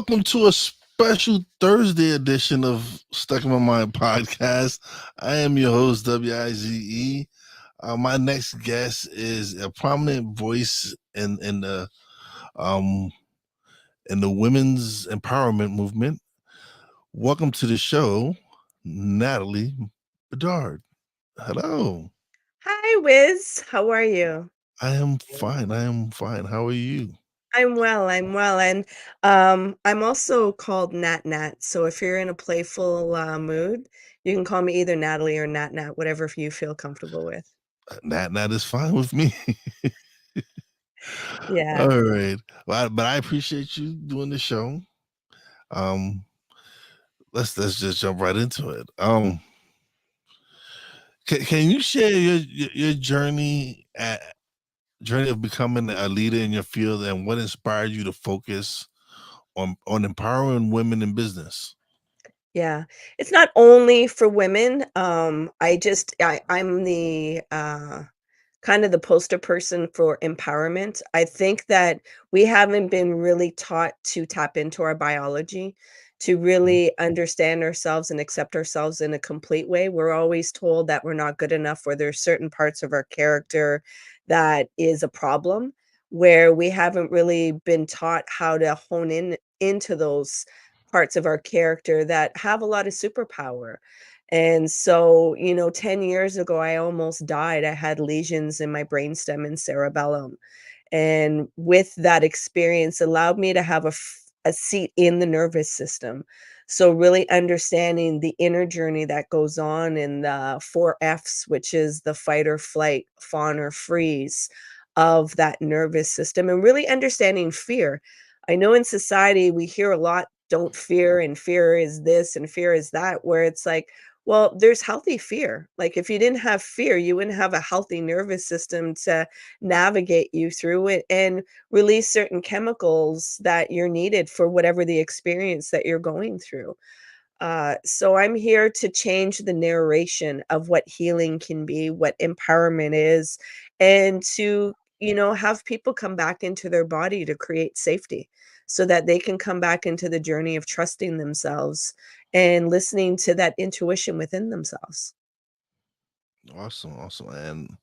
welcome to a special Thursday edition of Stuck in My Mind podcast. I am your host, WIZE. My next guest is a prominent voice um in the women's empowerment movement. Welcome to the show, Natalie Bedard. Hello. Hi, Wiz. How are you? I am fine. I am fine. How are you? I'm well, and I'm also called Nat Nat. So if you're in a playful mood, you can call me either Natalie or Nat Nat, whatever you feel comfortable with. That is fine with me. Yeah. All right. Well, but I appreciate you doing the show. Um, let's just jump right into it. Can you share your journey of becoming a leader in your field and what inspired you to focus on empowering women in business? Yeah. It's not only for women. I'm the kind of the poster person for empowerment. I think that we haven't been really taught to tap into our biology, to Mhm. really understand ourselves and accept ourselves in a complete way. We're always told that we're not good enough, or there's certain parts of our character that is a problem, where we haven't really been taught how to hone in into those parts of our character that have a lot of superpower. And so, 10 years ago, I almost died. I had lesions in my brainstem and cerebellum. And with that experience allowed me to have a seat in the nervous system. So really understanding the inner journey that goes on in the 4 F's, which is the fight or flight, fawn or freeze of that nervous system, and really understanding fear. I know in society we hear a lot, don't fear, and fear is this and fear is that, where it's like, well, there's healthy fear. Like if you didn't have fear, you wouldn't have a healthy nervous system to navigate you through it and release certain chemicals that you're needed for whatever the experience that you're going through. So I'm here to change the narration of what healing can be, what empowerment is, and to, have people come back into their body to create safety so that they can come back into the journey of trusting themselves and listening to that intuition within themselves. Awesome, awesome. And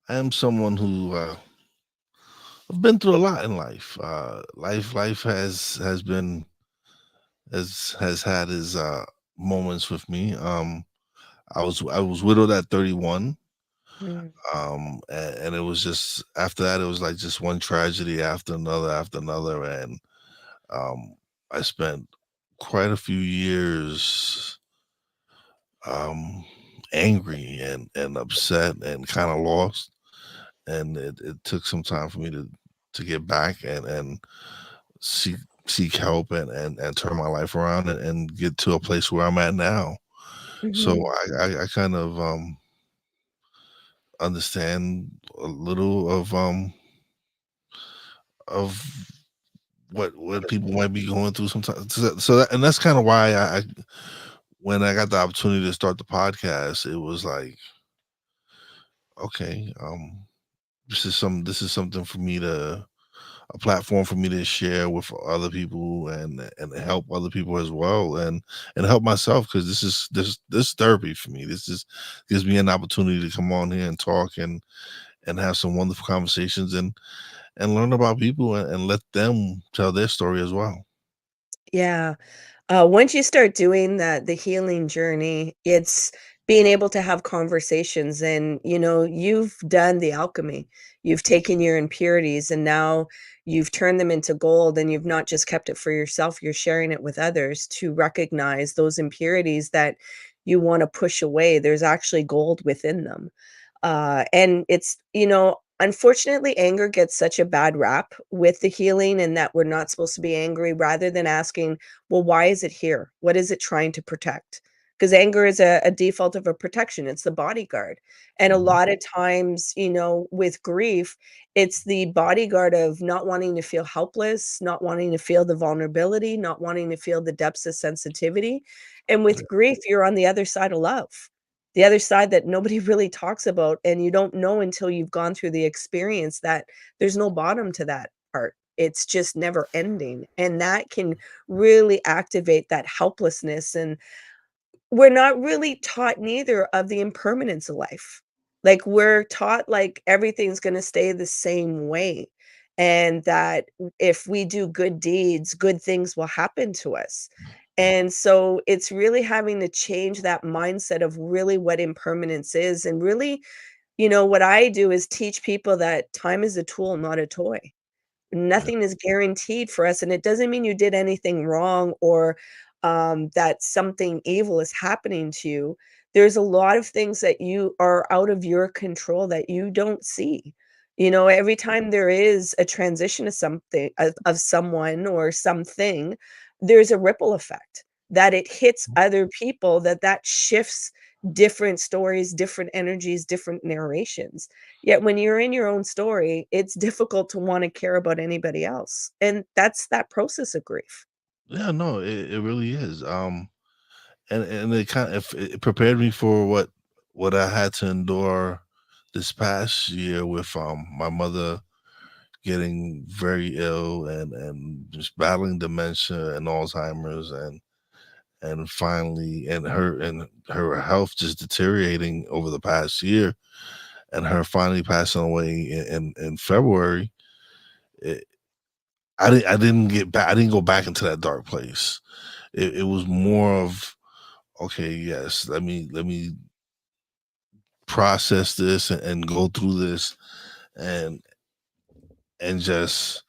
I am someone who I've been through a lot in life. Life has had its moments with me. I was widowed at 31. Mm, And it was just after that, it was like just one tragedy after another, and um, I spent quite a few years um, angry and upset and kind of lost, and it took some time for me to get back and seek seek help and turn my life around and get to a place where I'm at now. So mhm. I kind of understand a little of what people might be going through sometimes. And that's kind of why I when I got the opportunity to start the podcast, it was like, okay, this is something for me to a platform for me to share with other people and help other people as well and help myself because this therapy for me. This is gives me an opportunity to come on here and talk and have some wonderful conversations and learn about people and let them tell their story as well. Yeah. Once you start doing that, the healing journey, it's being able to have conversations, and you've done the alchemy. You've taken your impurities and now you've turned them into gold, and you've not just kept it for yourself, you're sharing it with others to recognize those impurities that you want to push away. There's actually gold within them. And it's, unfortunately, anger gets such a bad rap with the healing, and that we're not supposed to be angry, rather than asking, well, why is it here? What is it trying to protect? Because anger is a default of a protection, it's the bodyguard. And a Mhm. lot of times, with grief, it's the bodyguard of not wanting to feel helpless, not wanting to feel the vulnerability, not wanting to feel the depths of sensitivity. And with grief, you're on the other side of love, the other side that nobody really talks about, and you don't know until you've gone through the experience that there's no bottom to that part. It's just never ending, and that can really activate that helplessness, and we're not really taught neither of the impermanence of life. Like, we're taught, like, everything's gonna stay the same way, and that if we do good deeds, good things will happen to us. And so it's really having to change that mindset of really what impermanence is, and really, what I do is teach people that time is a tool, not a toy. Yeah. Nothing is guaranteed for us, and it doesn't mean you did anything wrong, or that something evil is happening to you. There's a lot of things that you are out of your control that you don't see. Every time there is a transition of something, of someone or something, there's a ripple effect that it hits other people, that shifts different stories, different energies, different narrations. Yet when you're in your own story, it's difficult to wanna care about anybody else, and that's that process of grief. Yeah, no, it really is. And it kind of it prepared me for what I had to endure this past year with my mother getting very ill and just battling dementia and Alzheimer's and finally and her health just deteriorating over the past year and her finally passing away in February. It, I didn't go back into that dark place. It was more of, okay, yes, let me process this and go through this and just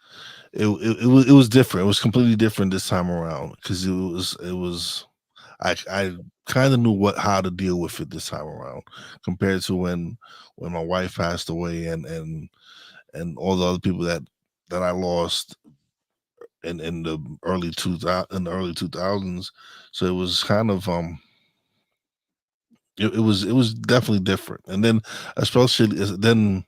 it was different. It was completely different this time around because it was I kind of knew what how to deal with it this time around compared to when my wife passed away and all the other people that I lost in the early 2000s. So it was kind of it was definitely different. And then especially then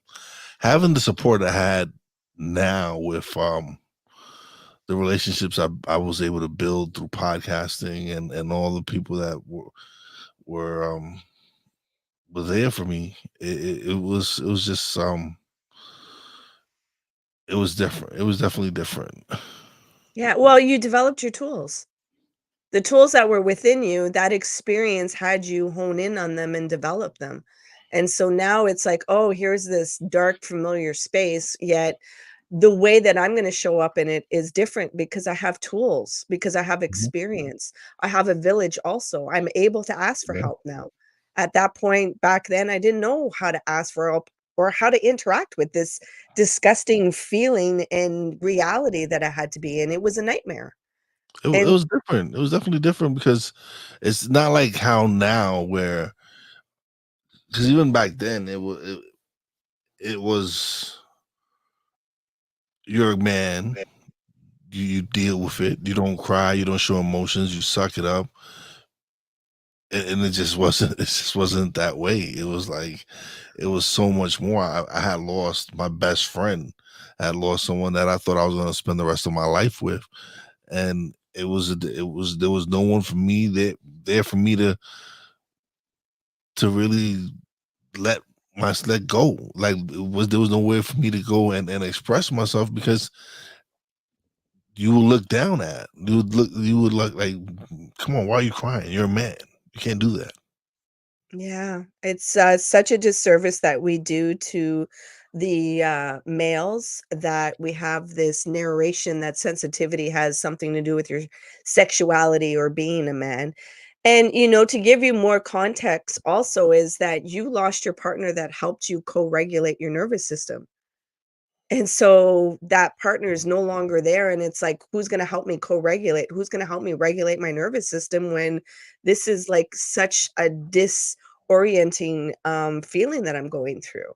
having the support I had now with the relationships I was able to build through podcasting and all the people that were there for me. It was just it was different. It was definitely different. Yeah, well, you developed your tools. The tools that were within you, that experience had you hone in on them and develop them. And so now it's like, "Oh, here's this dark, familiar space," yet the way that I'm gonna show up in it is different because I have tools, because I have Mhm. experience. I have a village also. I'm able to ask for Yeah. help now. At that point back then, I didn't know how to ask for help or how to interact with this disgusting feeling and reality that I had to be in. It was a nightmare. It And was different. It was definitely different because it's not like how now where because even back then it was you're a man. You deal with it. You don't cry. You don't show emotions. You suck it up. And it just wasn't. It just wasn't that way. It was like it was so much more. I had lost my best friend. I had lost someone that I thought I was going to spend the rest of my life with, and it was there was no one for me there for me to really let let go. Like there was nowhere for me to go and express myself because you would look down at. You would look like, come on, why are you crying? You're a man. You can't do that. yeah, it's, such a disservice that we do to the, males, that we have this narration that sensitivity has something to do with your sexuality or being a man. And, to give you more context also is that you lost your partner that helped you co-regulate your nervous system. And so that partner is no longer there, and it's like, who's gonna help me co-regulate? Who's gonna help me regulate my nervous system when this is, like, such a disorienting, feeling that I'm going through?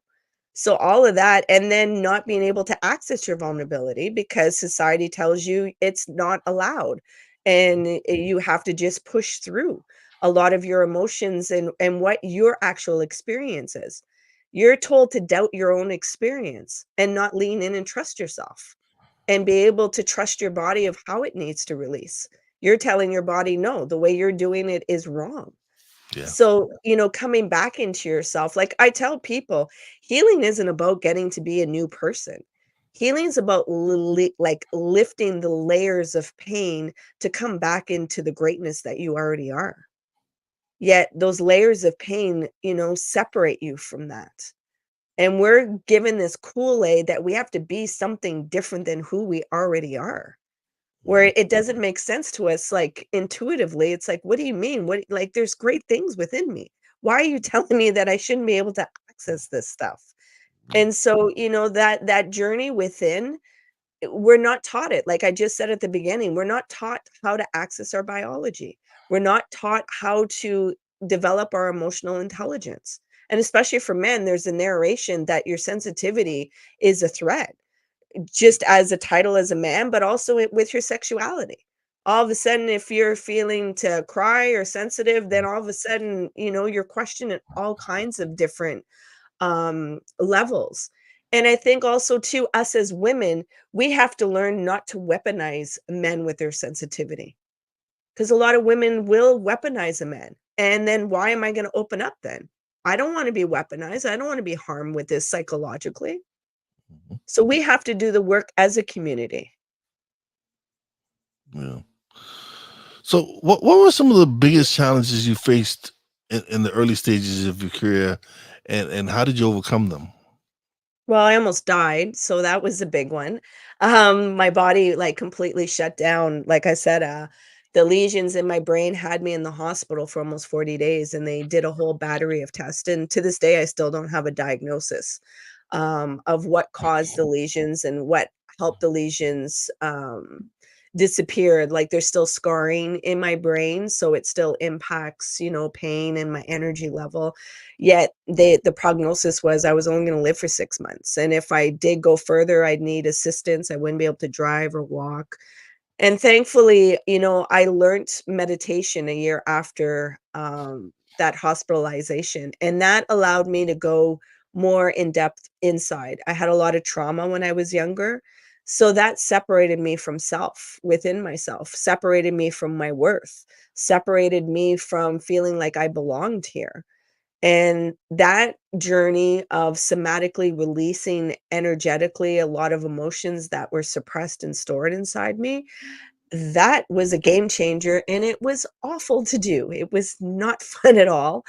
So all of that, and then not being able to access your vulnerability because society tells you it's not allowed, and you have to just push through a lot of your emotions and what your actual experience is. You're told to doubt your own experience and not lean in and trust yourself and be able to trust your body of how it needs to release. You're telling your body, no, the way you're doing it is wrong. Yeah. So, coming back into yourself, like I tell people, healing isn't about getting to be a new person. Healing's about like lifting the layers of pain to come back into the greatness that you already are. Yet those layers of pain, separate you from that. And we're given this Kool-Aid that we have to be something different than who we already are. Mhm. Where it doesn't make sense to us, like, intuitively, it's like, "What do you mean? What like, there's great things within me. Why are you telling me that I shouldn't be able to access this stuff?" And so, that journey within, we're not taught it. Like I just said at the beginning, we're not taught how to access our biology. We're not taught how to develop our emotional intelligence. And especially for men, there's a narration that your sensitivity is a threat just as a title as a man, but also with your sexuality. All of a sudden, if you're feeling to cry or sensitive, then all of a sudden, you're questioning all kinds of different levels. And I think also too, us as women, we have to learn not to weaponize men with their sensitivity. Because a lot of women will weaponize a man. And then why am I going to open up then? I don't want to be weaponized. I don't want to be harmed with this psychologically. Mhm. So we have to do the work as a community. Yeah. So, what were some of the biggest challenges you faced in the early stages of your career, and how did you overcome them? Well, I almost died, so that was a big one. My body, like, completely shut down. Like I said, the lesions in my brain had me in the hospital for almost 40 days, and they did a whole battery of tests, and to this day, I still don't have a diagnosis, of what caused the lesions and what helped the lesions, disappear. Like, there's still scarring in my brain, so it still impacts, pain and my energy level. Yet the prognosis was I was only gonna live for 6 months, and if I did go further, I'd need assistance, I wouldn't be able to drive or walk. And thankfully, I learned meditation a year after, that hospitalization, and that allowed me to go more in depth inside. I had a lot of trauma when I was younger, so that separated me from self, within myself, separated me from my worth, separated me from feeling like I belonged here. And that journey of somatically releasing energetically a lot of emotions that were suppressed and stored inside me, that was a game changer, and it was awful to do. It was not fun at all.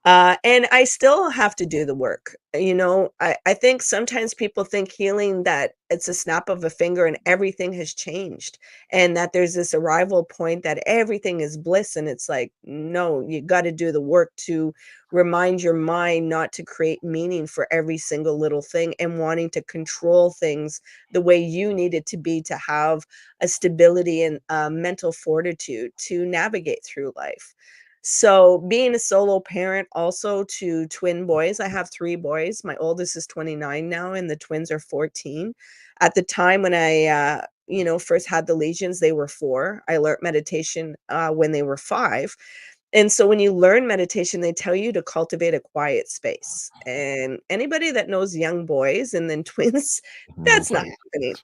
And I still have to do the work. I think sometimes people think healing that it's a snap of a finger and everything has changed, and that there's this arrival point that everything is bliss. And it's like, no, you got to do the work to remind your mind not to create meaning for every single little thing and wanting to control things the way you need it to be to have a stability and mental fortitude to navigate through life. So, being a solo parent also to twin boys, I have 3 boys. My oldest is 29 now, and the twins are 14. At the time when I, first had the lesions, they were 4. I learned meditation, when they were 5. And so when you learn meditation, they tell you to cultivate a quiet space. And anybody that knows young boys and then twins, No that's not place. happening.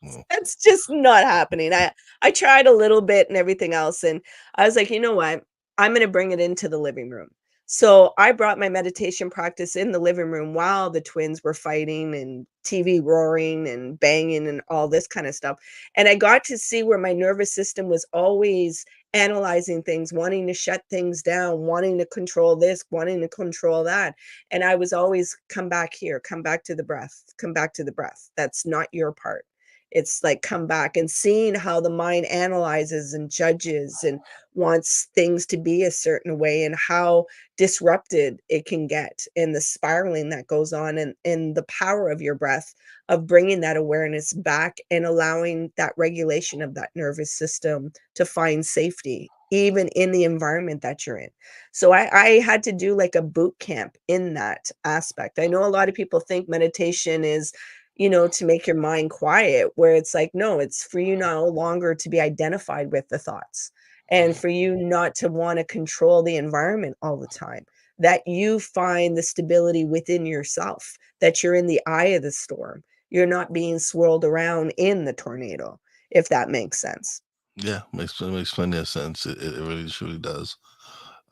No. That's just not happening. I tried a little bit and everything else, and I was like, "You know what? I'm gonna bring it into the living room." So, I brought my meditation practice in the living room while the twins were fighting and TV roaring and banging and all this kinda stuff, and I got to see where my nervous system was always analyzing things, wanting to shut things down, wanting to control this, wanting to control that, and I was always, "Come back here, come back to the breath, come back to the breath. That's not your part." It's like come back and seeing how the mind analyzes and judges and wants things to be a certain way and how disrupted it can get and the spiraling that goes on and the power of your breath of bringing that awareness back and allowing that regulation of that nervous system to find safety even in the environment that you're in. So I had to do like a boot camp in that aspect. I know a lot of people think meditation is to make your mind quiet, where it's like, no, it's for you no longer to be identified with the thoughts and for you not to want to control the environment all the time. That you find the stability within yourself, that you're in the eye of the storm. You're not being swirled around in the tornado, if that makes sense. Yeah, makes plenty of sense. It really truly does.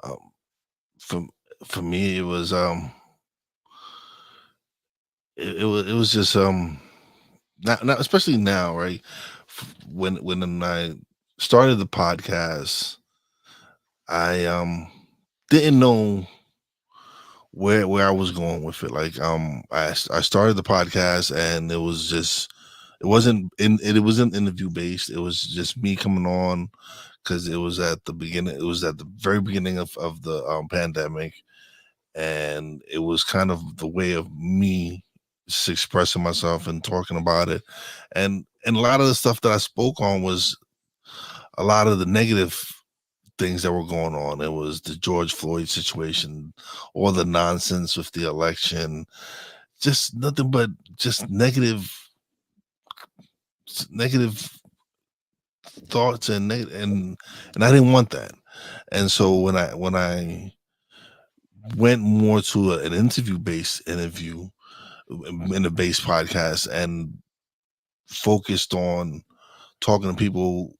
Um, for for me, it was just now especially now, right? When I started the podcast, I didn't know where I was going with it. Like I started the podcast and it was just it wasn't interview based. It was just me coming on because it was at the beginning. It was at the very beginning of the pandemic, and it was kind of the way of me just expressing myself and talking about it. And a lot of the stuff that I spoke on was a lot of the negative things that were going on. It was the George Floyd situation, all the nonsense with the election, just nothing but just negative thoughts and I didn't want that. And so when I went more to an interview based interview in a base podcast and focused on talking to people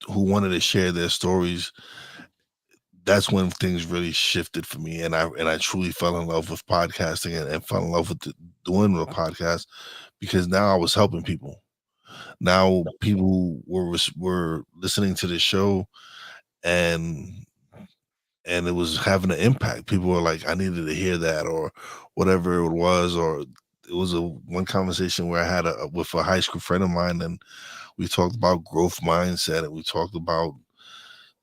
who wanted to share their stories, that's when things really shifted for me, and I truly fell in love with podcasting and fell in love with doing the podcast because now I was helping people. Now people were listening to the show and and it was having an impact. People were like, I needed to hear that or whatever it was, or it was a one conversation where I had with a high school friend of mine, and we talked about growth mindset and we talked about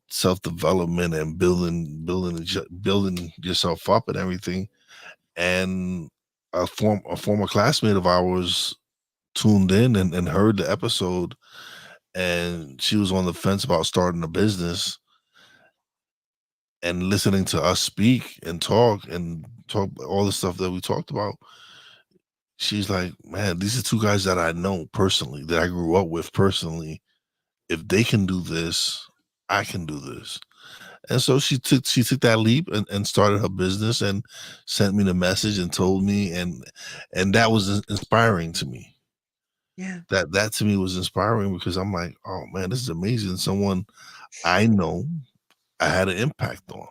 self development and building yourself up and everything. And a former classmate of ours tuned in and heard the episode, and she was on the fence about starting a business, and listening to us speak and talk all the stuff that we talked about, she's like, man, these are two guys that I know personally, that I grew up with personally. If they can do this, I can do this. And so she took that leap and started her business and sent me the message and told me, and that was inspiring to me. Yeah. That to me was inspiring because I'm like, oh man, this is amazing. Someone I know I had an impact on.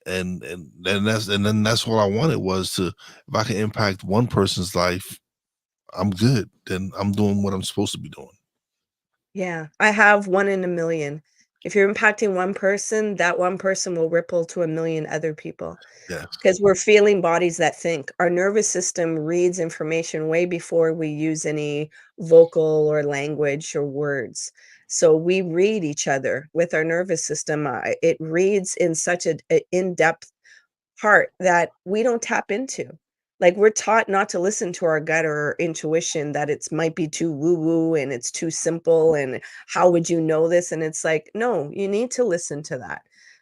And then that's all I wanted was to, if I can impact one person's life, I'm good. Then I'm doing what I'm supposed to be doing. Yeah, I have 1 in a million. If you're impacting one person, that one person will ripple to a million other people. Yes. Because we're feeling bodies that think. Our nervous system reads information way before we use any vocal or language or words. So we read each other with our nervous system. It reads in such a in-depth part that we don't tap into. Like, we're taught not to listen to our gut or our intuition, that it's might be too woo-woo and it's too simple, and how would you know this? And it's like, no, you need to listen to that.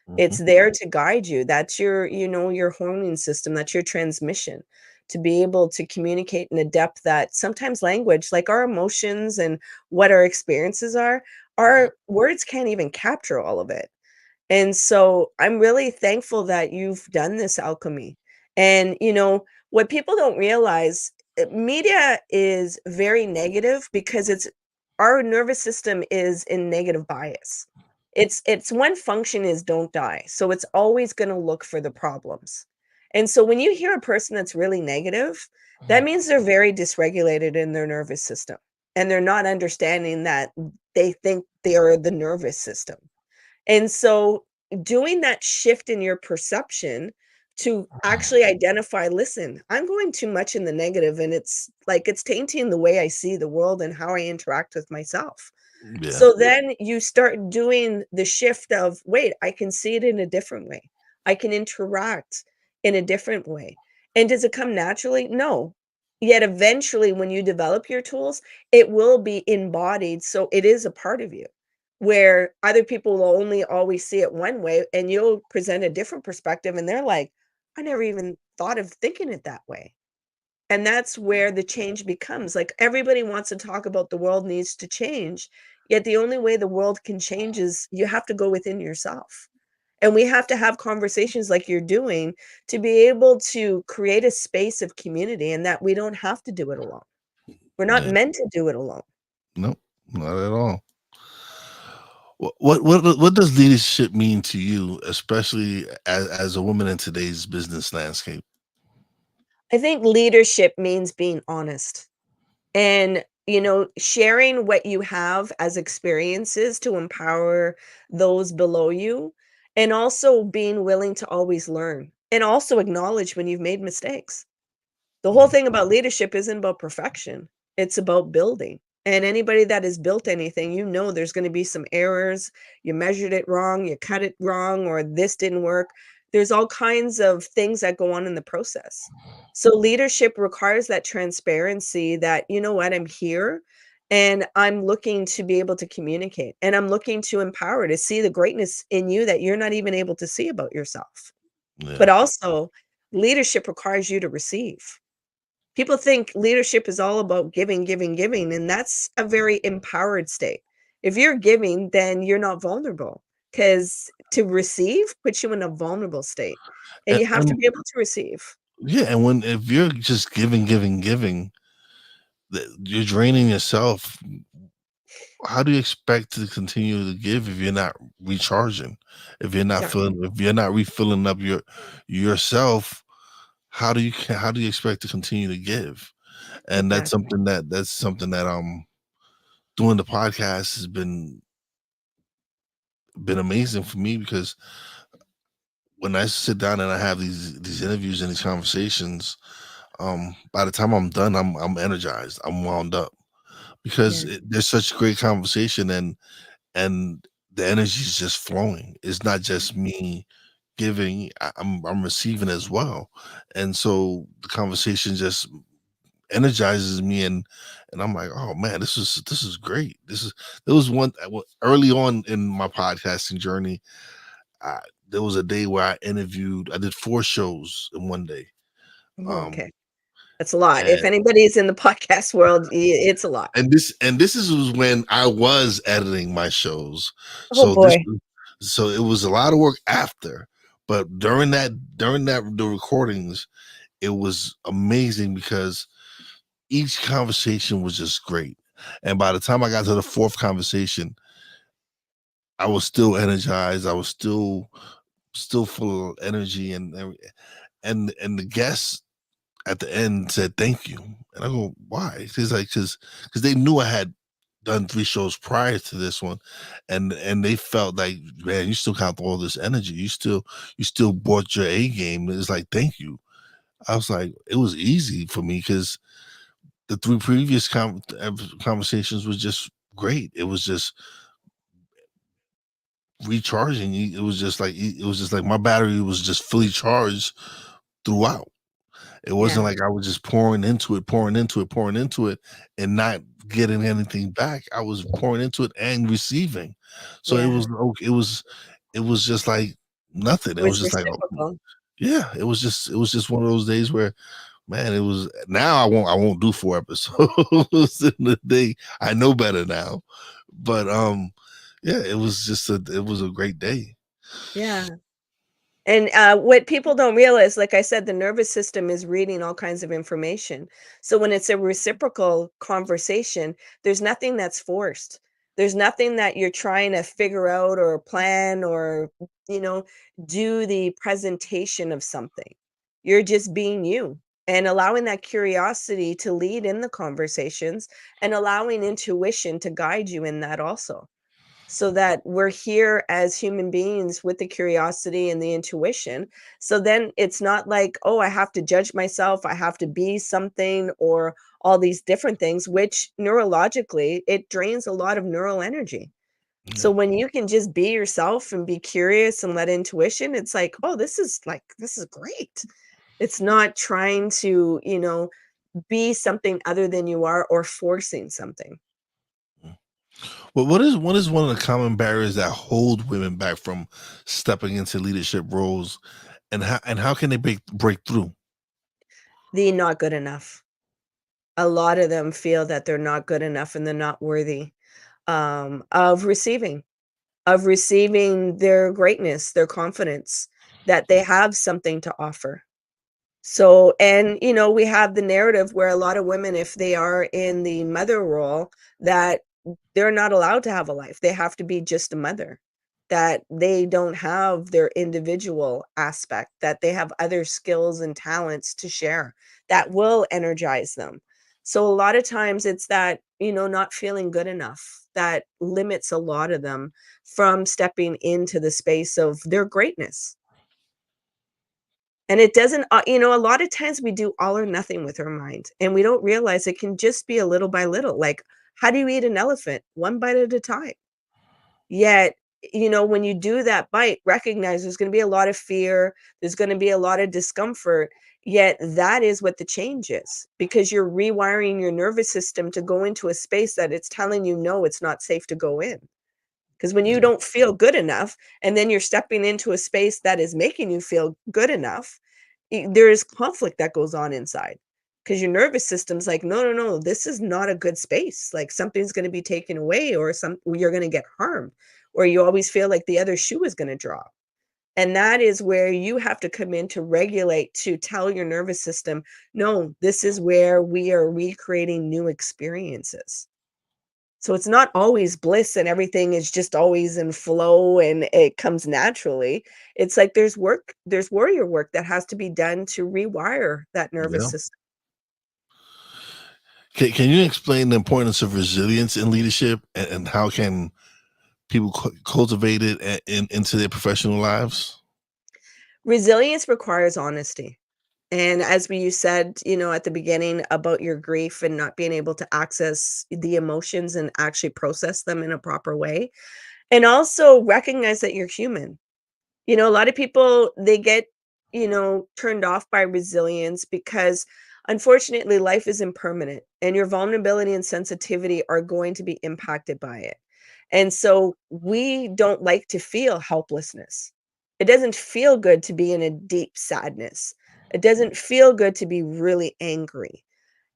Mhm. It's there to guide you. That's your, your homing system, that's your transmission to be able to communicate in a depth that sometimes language, like our emotions and what our experiences are, our words can't even capture all of it. And so I'm really thankful that you've done this alchemy. And, what people don't realize, media is very negative because our nervous system is in negative bias. It's one function is don't die. So it's always going to look for the problems. And so when you hear a person that's really negative, that means they're very dysregulated in their nervous system. And they're not understanding that they think they are the nervous system. And so doing that shift in your perception to actually identify, listen, I'm going too much in the negative and it's like it's tainting the way I see the world and how I interact with myself. Yeah. So then you start doing the shift of, wait, I can see it in a different way. I can interact in a different way. And does it come naturally? No. Yet eventually, when you develop your tools, it will be embodied. So it is a part of you where other people will only always see it one way and you'll present a different perspective. And they're like, I never even thought of thinking it that way. And that's where the change becomes, like, everybody wants to talk about the world needs to change, yet the only way the world can change is you have to go within yourself. And we have to have conversations like you're doing to be able to create a space of community and that we don't have to do it alone. We're not Yeah. meant to do it alone. Nope. Not at all. What does leadership mean to you, especially as a woman in today's business landscape? I think leadership means being honest. And, sharing what you have as experiences to empower those below you, and also being willing to always learn and also acknowledge when you've made mistakes. The whole Mhm. thing about leadership isn't about perfection. It's about building. And anybody that has built anything, there's going to be some errors. You measured it wrong, you cut it wrong, or this didn't work. There's all kinds of things that go on in the process. So leadership requires that transparency that, you know what, I'm here and I'm looking to be able to communicate and I'm looking to empower to see the greatness in you that you're not even able to see about yourself. But Yeah. also, leadership requires you to receive. People think leadership is all about giving, giving, giving, and that's a very empowered state. If you're giving, then you're not vulnerable because to receive puts you in a vulnerable state, and you have to And be able to receive. yeah, and when if you're just giving, giving, giving, you're draining yourself. How do you expect to continue to give if you're not recharging? Exactly, If you're not refilling up yourself, how do you expect to continue to give? And exactly. that's something that doing the podcast has been amazing for me because when I sit down and I have these interviews and these conversations, by the time I'm done, I'm energized, I'm wound up because Yeah, there's such great conversation and the energy is just flowing. It's not just me giving; I'm receiving as well, and so the conversation just energizes me and I'm like, oh man, this is great. There was early on in my podcasting journey. I, there was a day where I did 4 shows in one day. oh, Um, okay. That's a lot. If and anybody's in the podcast world, it's a lot. this was when I was editing my shows. Oh, So boy. so it was a lot of work after, but during that the recordings, it was amazing because each conversation was just great. And by the time I got to the fourth conversation, I was still energized. I was still full of energy and the guests at the end said thank you. And I go, why? It's like because they knew I had done 3 shows prior to this one, and they felt like, man, you still got all this energy. You still brought your A game. It's like thank you. I was like, it was easy for me because the 3 previous conversations was just great. It was just recharging. It was just like my battery was just fully charged throughout. It wasn't Yeah, like I was just pouring into it, pouring into it, pouring into it, and not getting anything back. I was pouring into it and receiving. So it yeah. was okay. It was just like nothing. It It was was just like, oh, reciprocal. yeah. It was just one of those days where, man, it was. Now I won't do 4 episodes in a day. I know better now, but yeah, it was a great day. Yeah. And, what people don't realize, like I said, the nervous system is reading all kinds of information. So when it's a reciprocal conversation, there's nothing that's forced. There's nothing that you're trying to figure out or plan or, you know, do the presentation of something. You're just being you and allowing that curiosity to lead in the conversations and allowing intuition to guide you in that also. So that we're here as human beings with the curiosity and the intuition. So then it's not like, oh, I have to judge myself, I have to be something, or all these different things, which neurologically, it drains a lot of neural energy. So Yeah. when you can just be yourself and be curious and let intuition, it's like, oh, this is great. It's not trying to, be something other than you are or forcing something. Well, what is one of the common barriers that hold women back from stepping into leadership roles, and how can they break through? The not good enough. A lot of them feel that they're not good enough and they're not worthy, of receiving their greatness, their confidence, that they have something to offer. So and, we have the narrative where a lot of women, if they are in the mother role, that they're not allowed to have a life. They have to be just a mother, that they don't have their individual aspect, that they have other skills and talents to share that will energize them. So a lot of times it's that, not feeling good enough that limits a lot of them from stepping into the space of their greatness. And it doesn't, a lot of times we do all or nothing with our mind and we don't realize it can just be a little by little. Like, how do you eat an elephant? One bite at a time. Yet, when you do that bite, recognize there's going to be a lot of fear, there's going to be a lot of discomfort. Yet, that is what the change is because you're rewiring your nervous system to go into a space that it's telling you, no, it's not safe to go in. Because when you Yeah. don't feel good enough, and then you're stepping into a space that is making you feel good enough, there is conflict that goes on inside because your nervous system's like, no, no, no, this is not a good space. Like something's going to be taken away, or you're going to get harmed, or you always feel like the other shoe is going to drop. And that is where you have to come in to regulate, to tell your nervous system, no, this is where we are recreating new experiences. So it's not always bliss and everything is just always in flow and it comes naturally. It's like there's warrior work that has to be done to rewire that nervous Yeah. system. Can you explain the importance of resilience in leadership, and how can people cultivate it into their professional lives? Resilience requires honesty. And as we you said, at the beginning about your grief and not being able to access the emotions and actually process them in a proper way. And also recognize that you're human. A lot of people, they get, turned off by resilience because unfortunately life is impermanent and your vulnerability and sensitivity are going to be impacted by it. And so we don't like to feel helplessness. It doesn't feel good to be in a deep sadness. It doesn't feel good to be really angry.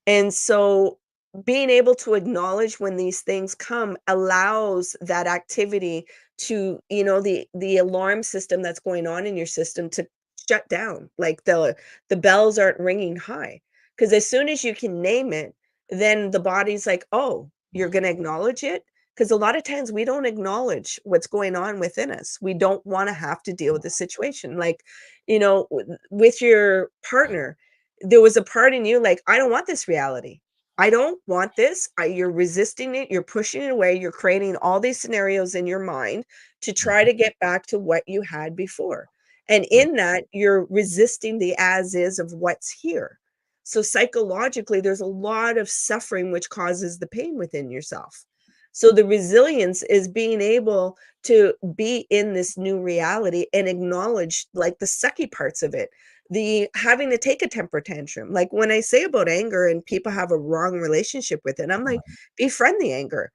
And so being able to acknowledge when these things come allows that activity to, the alarm system that's going on in your system to shut down. Like the bells aren't ringing high. Because as soon as you can name it, then the body's like, oh, you're gonna acknowledge it. Because a lot of times we don't acknowledge what's going on within us. We don't want to have to deal with the situation. Like, with your partner, there was a part in you like, "I don't want this reality. I don't want this." You're resisting it, you're pushing it away, you're creating all these scenarios in your mind to try Mhm. to get back to what you had before. And Yeah. in that, you're resisting the as is of what's here. So psychologically, there's a lot of suffering which causes the pain within yourself. So the resilience is being able to be in this new reality and acknowledge like the sucky parts of it, the having to take a temper tantrum. Like when I say about anger and people have a wrong relationship with it, I'm like, befriend the anger,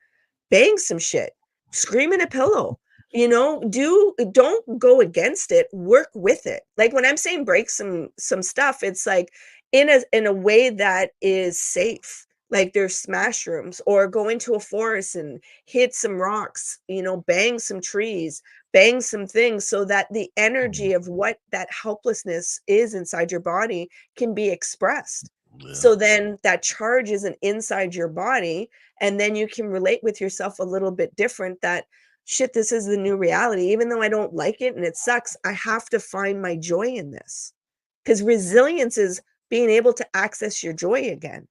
bang some shit, scream in a pillow. Don't go against it, work with it. Like when I'm saying break some stuff, it's like in a way that is safe. Like there's smash rooms or go into a forest and hit some rocks, bang some trees, bang some things so that the Mhm. energy of what that helplessness is inside your body can be expressed. Yeah. So then that charge isn't inside your body, and then you can relate with yourself a little bit different that, "Shit, this is the new reality. Even though I don't like it and it sucks, I have to find my joy in this." Because resilience is being able to access your joy again.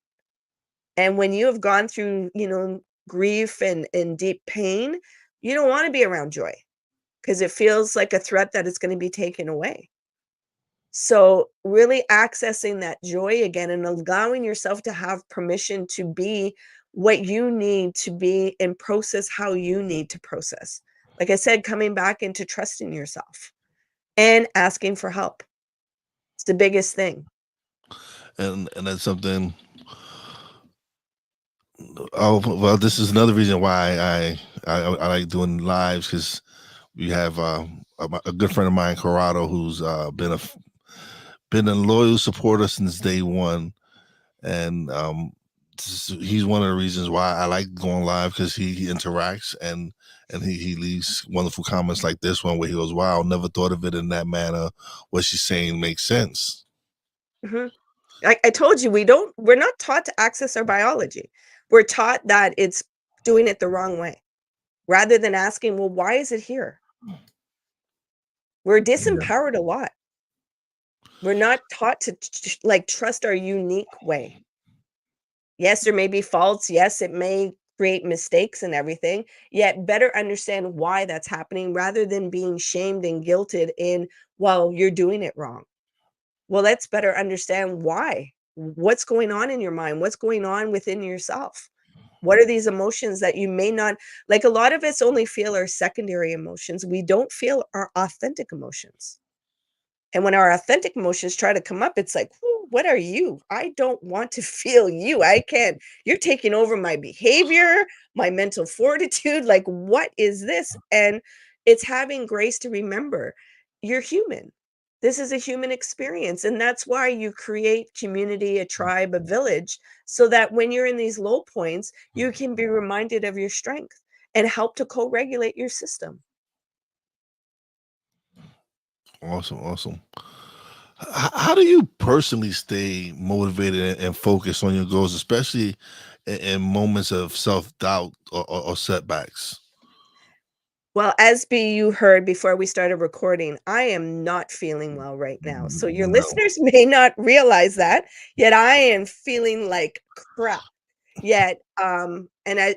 And when you have gone through, grief and deep pain, you don't wanna be around joy because it feels like a threat that it's gonna be taken away. So, really accessing that joy again and allowing yourself to have permission to be what you need to be and process how you need to process. Like I said, coming back into trusting yourself and asking for help. It's the biggest thing. And that's something. Oh well, this is another reason why I like doing lives, because we have a good friend of mine, Corrado, who's been a loyal supporter since day one, and he's one of the reasons why I like going live, because he interacts, and he leaves wonderful comments like this one where he goes, "Wow, never thought of it in that manner. What she's saying makes sense." Mhm. I told you we're not taught to access our biology. We're taught that it's doing it the wrong way rather than asking, well, why is it here? We're Yeah. disempowered a lot. We're not taught to like trust our unique way. Yes, there may be faults. Yes, it may create mistakes and everything, yet better understand why that's happening rather than being shamed and guilted in, well, you're doing it wrong. Well, let's better understand why. What's going on in your mind? What's going on within yourself? What are these emotions that you may not like? A lot of us only feel our secondary emotions. We don't feel our authentic emotions. And when our authentic emotions try to come up, it's like, "Whoo, what are you? I don't want to feel you. I can't. You're taking over my behavior, my mental fortitude. Like, what is this?" And it's having grace to remember you're human. This is a human experience. And that's why you create community, a tribe, a village, so that when you're in these low points, you can be reminded of your strength and help to co regulate your system. Awesome, awesome. How do you personally stay motivated and focused on your goals, especially in moments of self doubt or setbacks? Well, as you heard before we started recording, I am not feeling well right now. So your No. listeners may not realize that, yet I am feeling like crap. Yet, and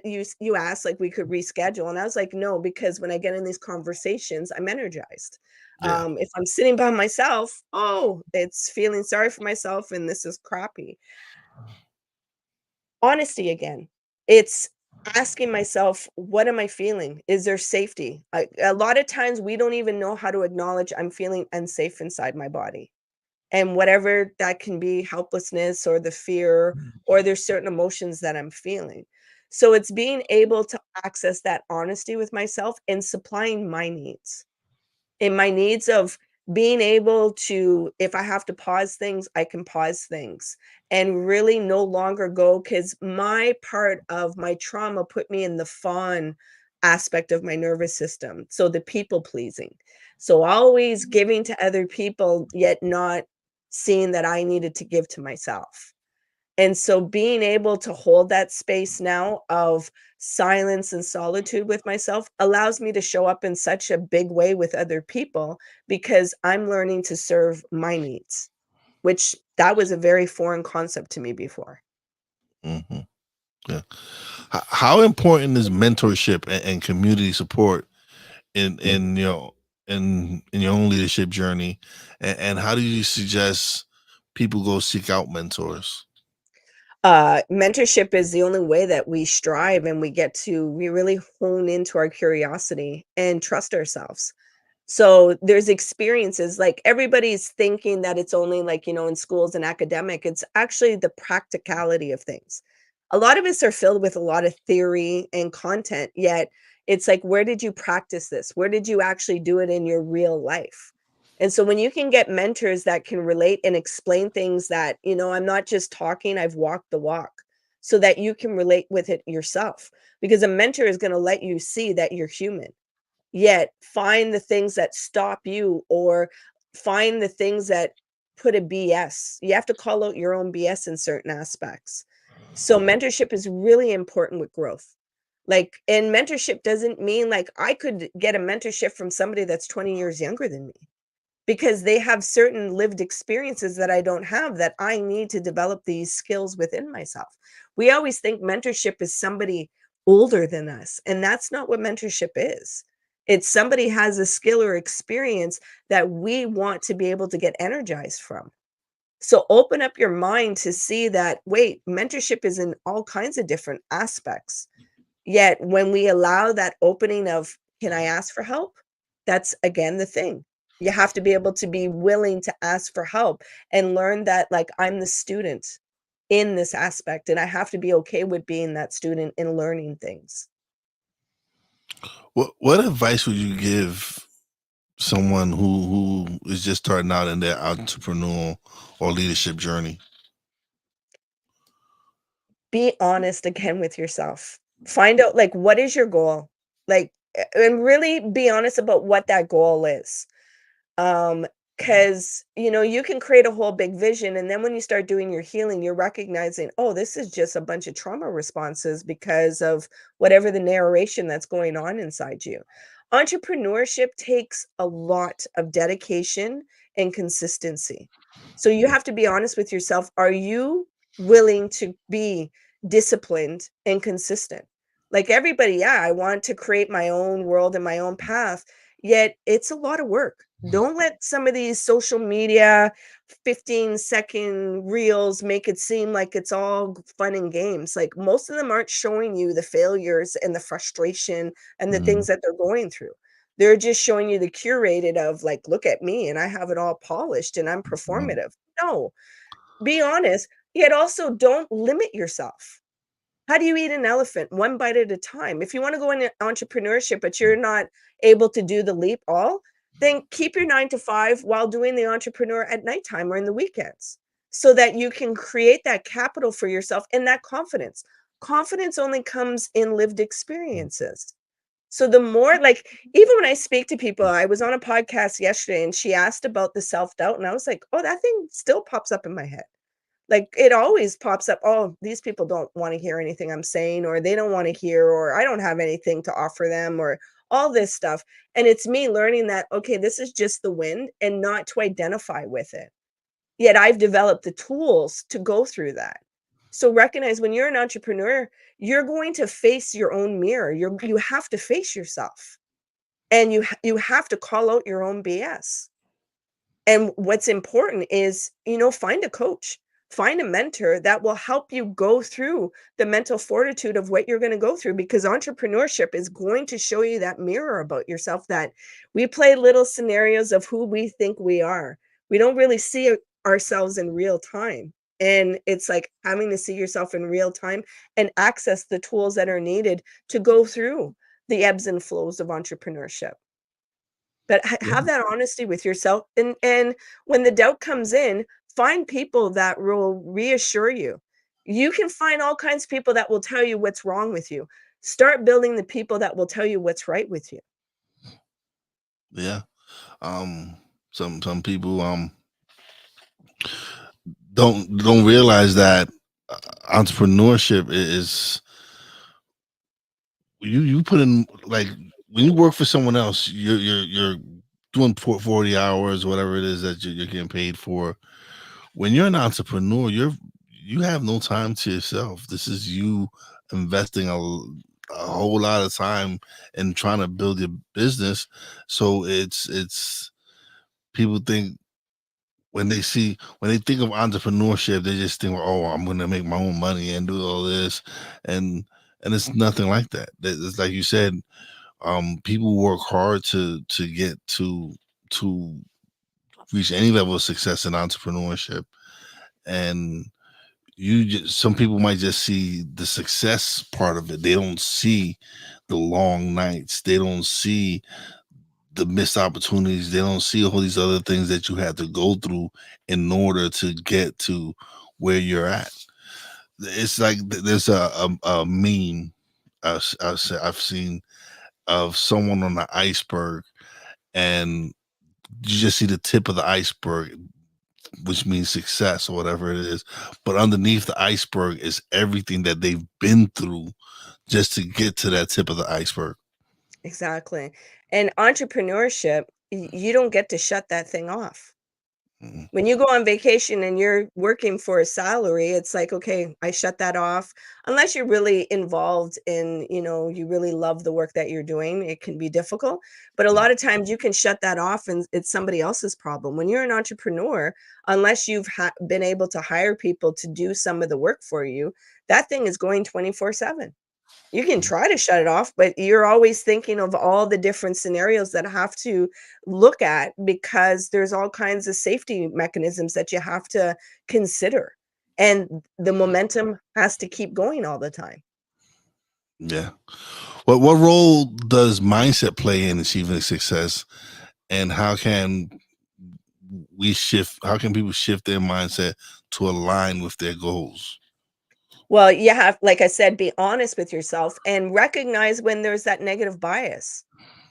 you asked like we could reschedule, and I was like, no, because when I get in these conversations, I'm energized. Yeah. If I'm sitting by myself, oh, it's feeling sorry for myself, and this is crappy. Honesty again. It's asking myself, "What am I feeling? Is there safety?" A lot of times, we don't even know how to acknowledge I'm feeling unsafe inside my body, and whatever that can be, helplessness or the fear, or there's certain emotions that I'm feeling. So, it's being able to access that honesty with myself and supplying my needs in my needs of being able to if I have to pause things, I can pause things and really no longer go because my part of my trauma put me in the fawn aspect of my nervous system. So the people pleasing. So always giving to other people, yet not seeing that I needed to give to myself. And so being able to hold that space now of silence and solitude with myself allows me to show up in such a big way with other people because I'm learning to serve my needs, which that was a very foreign concept to me before. Hmm. Yeah. How important is mentorship and community support in in your own leadership journey, and how do you suggest people go seek out mentors? Mentorship is the only way that we strive and we really hone into our curiosity and trust ourselves. So there's experiences like everybody's thinking that it's only like, in schools and academic. It's actually the practicality of things. A lot of us are filled with a lot of theory and content, yet it's like, where did you practice this? Where did you actually do it in your real life? And so when you can get mentors that can relate and explain things that, I'm not just talking, I've walked the walk so that you can relate with it yourself. Because a mentor is going to let you see that you're human. Yet find the things that stop you or find the things that put a BS. You have to call out your own BS in certain aspects. So mentorship is really important with growth. Like, and mentorship doesn't mean like I could get a mentorship from somebody that's 20 years younger than me because they have certain lived experiences that I don't have that I need to develop these skills within myself. We always think mentorship is somebody older than us, and that's not what mentorship is. It's somebody has a skill or experience that we want to be able to get energized from. So open up your mind to see that wait, mentorship is in all kinds of different aspects. Yet when we allow that opening of, "Can I ask for help?" That's again the thing. You have to be able to be willing to ask for help and learn that, like, I'm the student in this aspect, and I have to be okay with being that student and learning things. What advice would you give someone who is just starting out in their entrepreneurial or leadership journey? Be honest again with yourself. Find out, like, what is your goal? Like, and really be honest about what that goal is. Because you can create a whole big vision, and then when you start doing your healing, you're recognizing, oh, this is just a bunch of trauma responses because of whatever the narration that's going on inside you. Entrepreneurship takes a lot of dedication and consistency. So you have to be honest with yourself. Are you willing to be disciplined and consistent. Like everybody, yeah, I want to create my own world and my own path, yet it's a lot of work. Don't let some of these social media 15-second reels make it seem like it's all fun and games. Like most of them aren't showing you the failures and the frustration and the Mhm, things that they're going through. They're just showing you the curated of like, look at me and I have it all polished and I'm mhm, performative. No, be honest, yet also don't limit yourself. How do you eat an elephant? One bite at a time. If you wanna go into entrepreneurship, but you're not able to do the leap all, then keep your 9 to 5 while doing the entrepreneur at nighttime or in the weekends, so that you can create that capital for yourself and that confidence. Confidence only comes in lived experiences. So the more like, even when I speak to people, I was on a podcast yesterday and she asked about the self-doubt, and I was like, "Oh, that thing still pops up in my head." Like, it always pops up, "Oh, these people don't wanna hear anything I'm saying," or "They don't wanna hear," or "I don't have anything to offer them," or all this stuff, and it's me learning that, okay, this is just the wind and not to identify with it. Yet I've developed the tools to go through that. So recognize when you're an entrepreneur, you're going to face your own mirror. You have to face yourself, and you have to call out your own BS. And what's important is, find a coach, find a mentor that will help you go through the mental fortitude of what you're going to go through, because entrepreneurship is going to show you that mirror about yourself, that we play little scenarios of who we think we are. We don't really see ourselves in real time. And it's like having to see yourself in real time and access the tools that are needed to go through the ebbs and flows of entrepreneurship. But ha yeah, have that honesty with yourself, and when the doubt comes in, find people that will reassure you. You can find all kinds of people that will tell you what's wrong with you. Start building the people that will tell you what's right with you. yeah. Um, some people don't realize that uh, entrepreneurship is you put in like when you work for someone else, you're doing 40 hours, whatever it is that you're getting paid for. When you're an entrepreneur, you have no time to yourself. This is you investing a whole lot of time in trying to build your business. So it's people think when they think of entrepreneurship, they just think, oh, I'm gonna make my own money and do all this, and it's nothing like that. It's like you said, people work hard to get to reach any level of success in entrepreneurship, and some people might just see the success part of it. They don't see the long nights. They don't see the missed opportunities. They don't see all these other things that you had to go through in order to get to where you're at. It's like there's a meme I've seen of someone on the iceberg, and you just see the tip of the iceberg, which means success or whatever it is. But underneath the iceberg is everything that they've been through just to get to that tip of the iceberg. Exactly. And entrepreneurship, you don't get to shut that thing off. Mhm. When you go on vacation and you're working for a salary, it's like, "Okay, I shut that off." Unless you're really involved in, you really love the work that you're doing, it can be difficult. But a Yeah. lot of times you can shut that off and it's somebody else's problem. When you're an entrepreneur, unless you've been able to hire people to do some of the work for you, that thing is going 24/7. You can try to shut it off, but you're always thinking of all the different scenarios that have to look at, because there's all kinds of safety mechanisms that you have to consider. And the momentum has to keep going all the time. Yeah. What role does mindset play in achieving success, and how can people shift their mindset to align with their goals? Well, you have, like I said, be honest with yourself and recognize when there's that negative bias.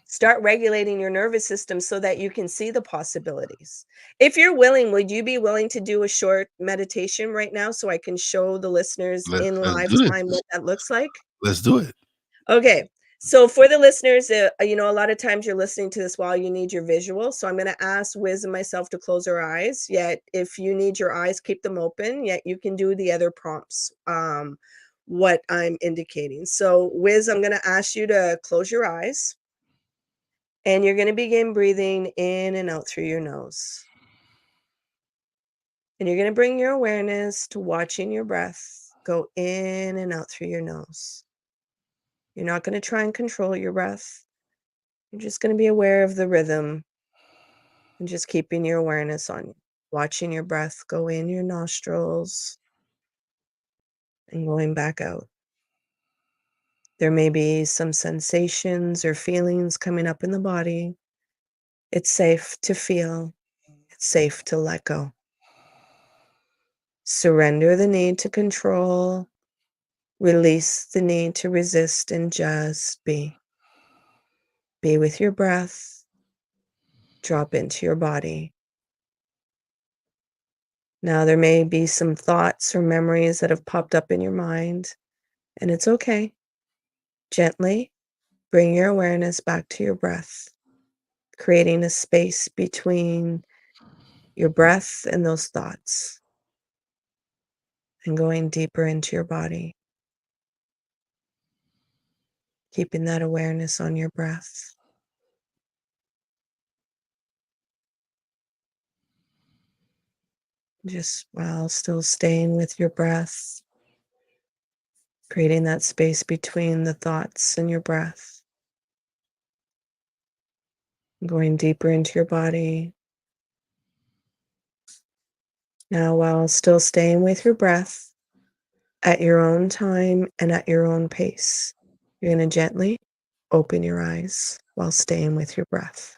Start regulating your nervous system so that you can see the possibilities. If you're willing, would you be willing to do a short meditation right now so I can show the listeners in Let's live do time this. what that looks like? Let's do it. Okay. So for the listeners, a lot of times you're listening to this while you need your visual. So I'm going to ask Wiz and myself to close our eyes. Yet, if you need your eyes, keep them open. Yet you can do the other prompts. what I'm indicating. So, Wiz, I'm going to ask you to close your eyes and you're going to begin breathing in and out through your nose. And you're going to bring your awareness to watching your breath go in and out through your nose. You're not going to try and control your breath. You're just going to be aware of the rhythm and just keeping your awareness on you. Watching your breath go in your nostrils and going back out. There may be some sensations or feelings coming up in the body. It's safe to feel. It's safe to let go. Surrender the need to control. Release the need to resist and just be. Be with your breath. Drop into your body. Now, there may be some thoughts or memories that have popped up in your mind, and it's okay. Gently bring your awareness back to your breath, creating a space between your breath and those thoughts, and going deeper into your body, keeping that awareness on your breath. Just while still staying with your breath, creating that space between the thoughts and your breath, going deeper into your body. Now, while still staying with your breath at your own time and at your own pace, you're going to gently open your eyes while staying with your breath.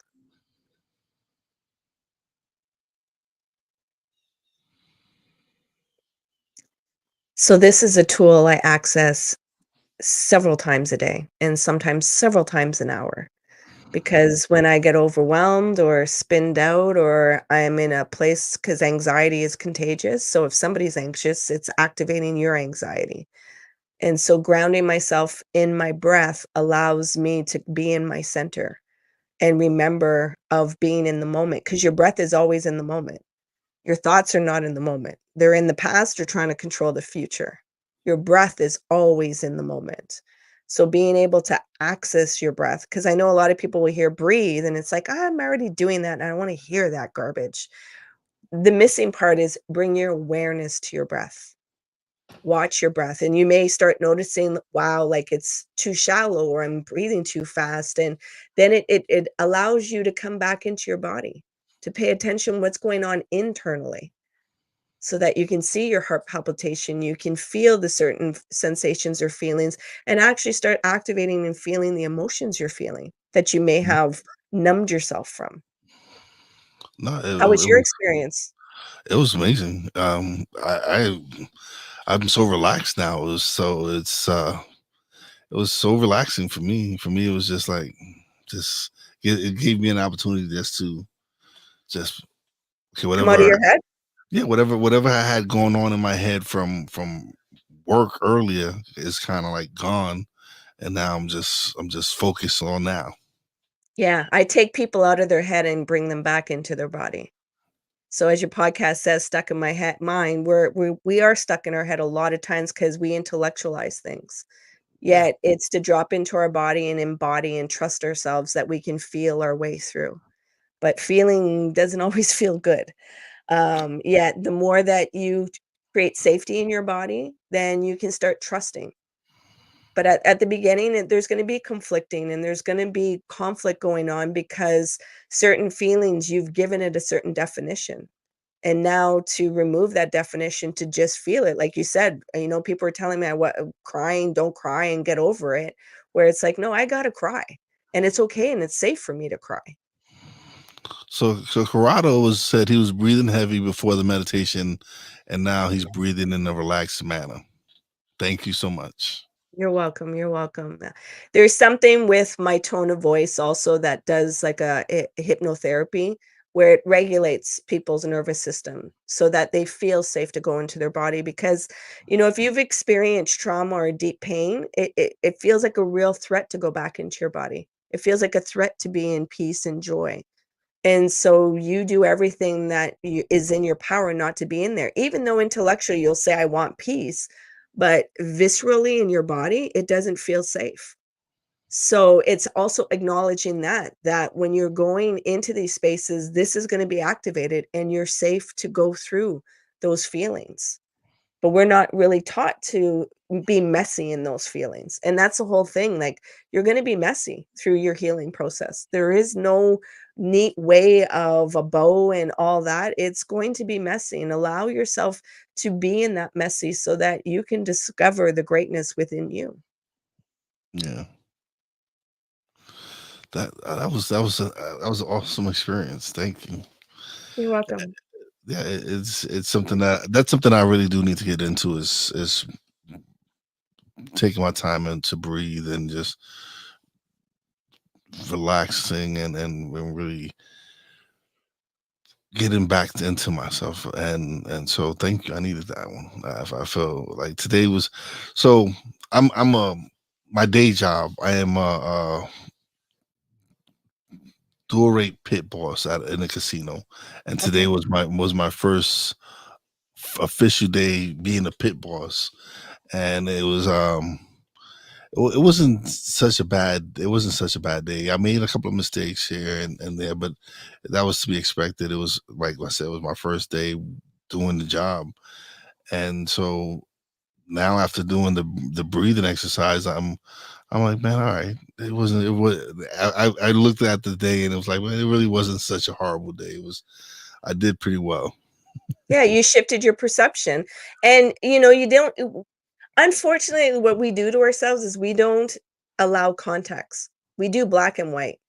So, this is a tool I access several times a day and sometimes several times an hour. Because when I get overwhelmed or spinned out or I'm in a place, because anxiety is contagious. So if somebody's anxious, it's activating your anxiety. And so grounding myself in my breath allows me to be in my center and remember of being in the moment, because your breath is always in the moment. Your thoughts are not in the moment. They're in the past or trying to control the future. Your breath is always in the moment. So being able to access your breath, because I know a lot of people will hear breathe and it's like, "Ah, I'm already doing that and I don't want to hear that garbage." The missing part is bring your awareness to your breath. Watch your breath. And you may start noticing, wow, like it's too shallow or I'm breathing too fast. And then it allows you to come back into your body, to pay attention what's going on internally so that you can see your heart palpitation, you can feel the certain sensations or feelings, and actually start activating and feeling the emotions you're feeling that you may Mhm. have numbed yourself from. No, How was your experience? it was amazing. I'm so relaxed now. It was so relaxing for me. For me, it was just like just it gave me an opportunity just to just okay, Come out of whatever your head? yeah, whatever I had going on in my head from work earlier is kind of like gone, and now I'm just focused on now. Yeah, I take people out of their head and bring them back into their body. So as your podcast says, stuck in my head mind, we are stuck in our head a lot of times because we intellectualize things. Yeah. Yet it's to drop into our body and embody and trust ourselves that we can feel our way through. But feeling doesn't always feel good. Yet the more that you create safety in your body, then you can start trusting. But at the beginning, there's going to be conflicting and there's going to be conflict going on because certain feelings you've given it a certain definition. And now to remove that definition, to just feel it, like you said, people are telling me, "What crying, don't cry and get over it." Where it's like, no, I gotta cry, and it's okay, and it's safe for me to cry. So Corrado was said he was breathing heavy before the meditation, and now he's breathing in a relaxed manner. Thank you so much. You're welcome. You're welcome. There's something with my tone of voice also that does like a hypnotherapy where it regulates people's nervous system so that they feel safe to go into their body. Because, if you've experienced trauma or deep pain, it feels like a real threat to go back into your body. It feels like a threat to be in peace and joy. And so you do everything that is in your power not to be in there. Even though intellectually you'll say, I want peace, but viscerally in your body, it doesn't feel safe. So it's also acknowledging that when you're going into these spaces, this is gonna be activated and you're safe to go through those feelings. But we're not really taught to be messy in those feelings, and that's the whole thing, like, you're gonna be messy through your healing process. There is no neat way of a bow and all that. It's going to be messy, and allow yourself to be in that messy so that you can discover the greatness within you. Yeah. That was an awesome experience. Thank you. You're welcome. Yeah, it's something that's something I really do need to get into is taking my time and to breathe and just relaxing and really getting back into myself and so thank you. I needed that one. I feel like today was so I'm a my day job. I am a dual rate pit boss at in a casino, and today Okay. was my first official day being a pit boss, and it wasn't such a bad day. I made a couple of mistakes here and there, but that was to be expected. It was like I said, it was my first day doing the job, and so now after doing the breathing exercise, I'm like, man, all right. It wasn't. It was. I looked at the day and it was like, man, it really wasn't such a horrible day. It was. I did pretty well. Yeah, you shifted your perception, and, you don't unfortunately, what we do to ourselves is we don't allow context. We do black and white.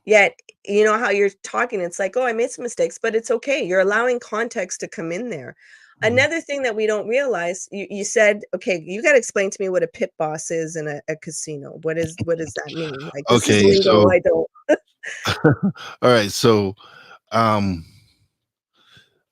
Yet, you know how you're talking, it's like, "Oh, I made some mistakes," but it's okay. You're allowing context to come in there. Mhm. Another thing that we don't realize, you said, "Okay, you gotta explain to me what a pit boss is in a casino. What does that mean?" Like, this is Okay, lingo so I don't. all right, so um,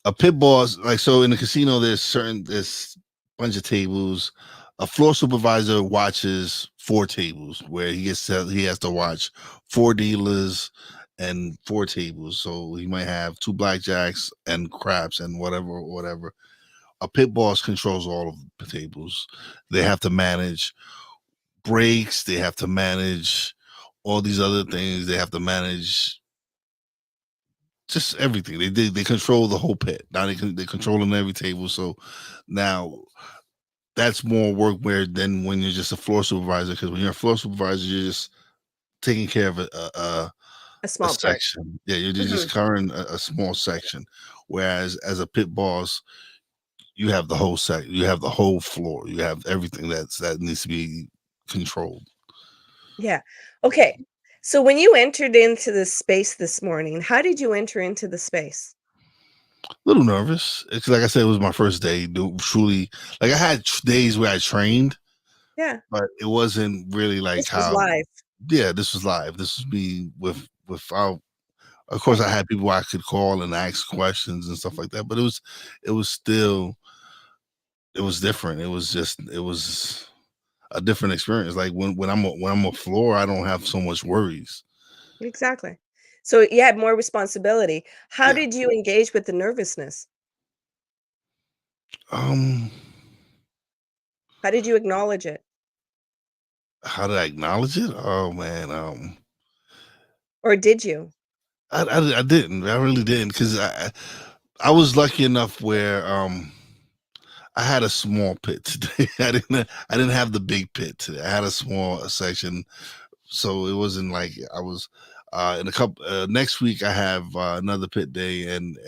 a pit boss, like so in the casino, there's bunch of tables. A floor supervisor watches four tables where he has to watch four dealers and four tables. So he might have two blackjacks and craps and whatever. A pit boss controls all of the tables. They have to manage breaks. They have to manage all these other things. They have to manage just everything. They control the whole pit. Now they controlling every table. So now that's more work where than when you're just a floor supervisor. Because when you're a floor supervisor, you're just taking care of A a small part. section. Yeah, you're just Mhm. covering a small section. Whereas as a pit boss, you have the whole set. You have the whole floor. You have everything that needs to be controlled. Yeah. Okay. So when you entered into this space this morning, how did you enter into the space? A little nervous. It's like I said, it was my first day. Truly, like I had days where I trained, Yeah, but it wasn't really like this was how. live. Yeah, this was live. This was me without. Of course, Okay. I had people I could call and ask questions and stuff like that, but it was still it was different. It was a different experience. Like when I'm a floor, I don't have so much worries. Exactly. So you had more responsibility. How Yeah. did you engage with the nervousness? Um, How did you acknowledge it? how did I acknowledge it? Oh man, Or did you? I didn't. I really didn't because I was lucky enough where I had a small pit today. I didn't have the big pit today. I had a small section, so it wasn't like I was. In a couple next week, I have another pit day, and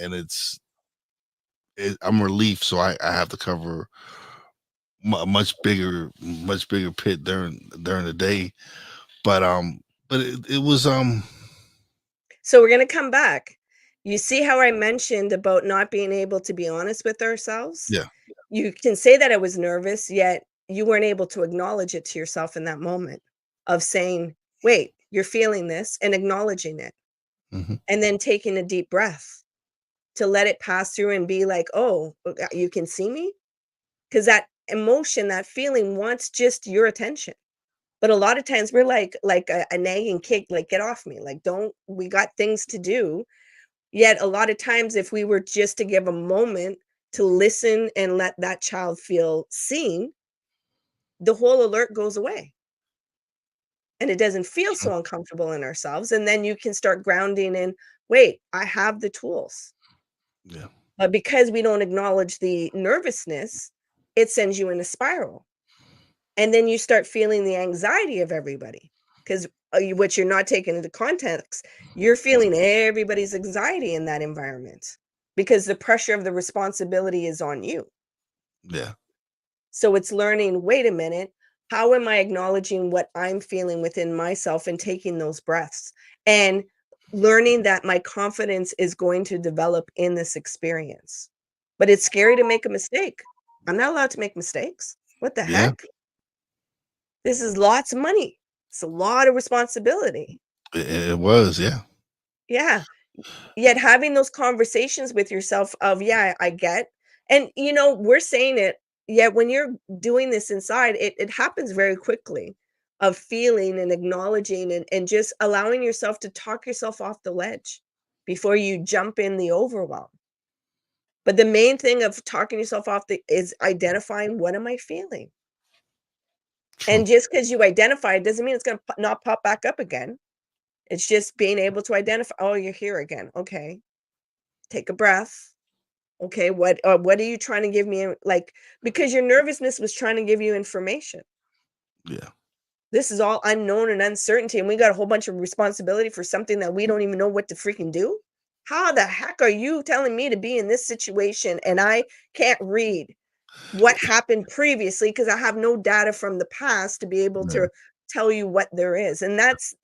I'm relief, so I have to cover a much bigger pit during the day. But it was So we're going to come back. You see how I mentioned about not being able to be honest with ourselves? yeah. You can say that I was nervous, yet you weren't able to acknowledge it to yourself in that moment of saying, wait, you're feeling this and acknowledging it. Hmm. And then taking a deep breath to let it pass through and be like, oh, you can see me? Because that emotion, that feeling wants just your attention. But a lot of times we're like a nagging kid, like, get off me. Like, don't, we got things to do. Yet a lot of times, if we were just to give a moment to listen and let that child feel seen, the whole alert goes away and it doesn't feel Sure. so uncomfortable in ourselves. And then you can start grounding in, wait, I have the tools. Yeah. But because we don't acknowledge the nervousness, it sends you in a spiral. And then you start feeling the anxiety of everybody because what you're not taking into context, you're feeling everybody's anxiety in that environment because the pressure of the responsibility is on you. Yeah. So it's learning, wait a minute, how am I acknowledging what I'm feeling within myself and taking those breaths and learning that my confidence is going to develop in this experience. But it's scary to make a mistake. I'm not allowed to make mistakes. What the Yeah. heck? This is lots of money. It's a lot of responsibility. It was. Yeah. Yeah. Yet having those conversations with yourself of, "Yeah, I get," and, we're saying it, yet when you're doing this inside, it happens very quickly of feeling and acknowledging and just allowing yourself to talk yourself off the ledge before you jump in the overwhelm. But the main thing of talking yourself off the is identifying, "What am I feeling?" True. And just because you identify it doesn't mean it's gonna not pop back up again. It's just being able to identify, "Oh, you're here again. Okay. Take a breath. Okay, what are you trying to give me like because your nervousness was trying to give you information. Yeah. This is all unknown and uncertainty, and we got a whole bunch of responsibility for something that we don't even know what to freaking do. How the heck are you telling me to be in this situation and I can't read what happened previously because I have no data from the past to be able Yeah. to tell you what there is. And that's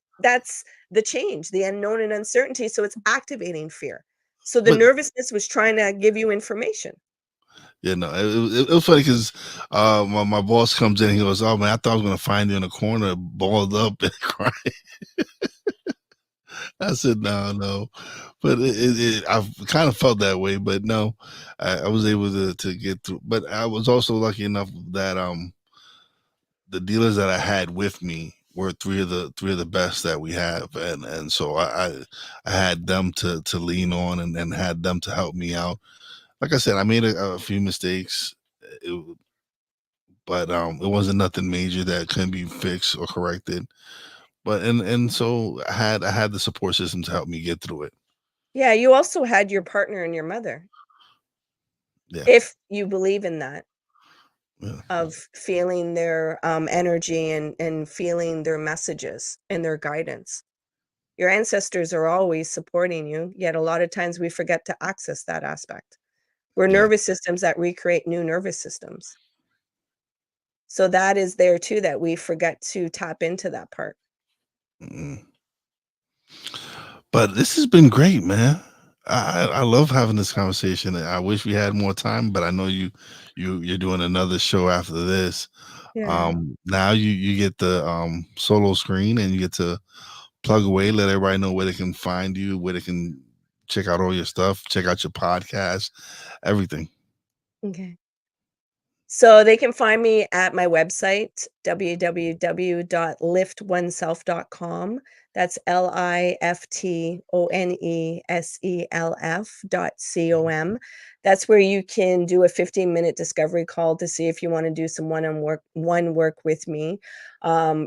the change, the unknown and uncertainty. So it's activating fear. So the But nervousness was trying to give you information. yeah, no, it was funny because my boss comes in. He goes, "Oh man, I thought I was gonna find you in a corner, balled up and crying." I said, "No, no," but I kind of felt that way. But no, I was able to get through. But I was also lucky enough that the dealers that I had with me were three of the best that we have, and so I had them to lean on and had them to help me out. Like I said, I made a few mistakes. It, but it wasn't nothing major that couldn't be fixed or corrected. But and so I had the support system to help me get through it. Yeah, you also had your partner and your mother. Yeah, If you believe in that, yeah, of feeling their energy and feeling their messages and their guidance. Your ancestors are always supporting you, yet a lot of times we forget to access that aspect. We're yeah. nervous systems that recreate new nervous systems. So that is there too that we forget to tap into that part. Mm. But this has been great, man. I love having this conversation. I wish we had more time, but I know you're doing another show after this. Yeah. Now you get the solo screen and you get to plug away, let everybody know where they can find you, where they can check out all your stuff, check out your podcast, everything. Okay. So they can find me at my website, www.liftoneself.com. That's LIFTONESELF.com. That's where you can do a 15-minute discovery call to see if you want to do some one work with me.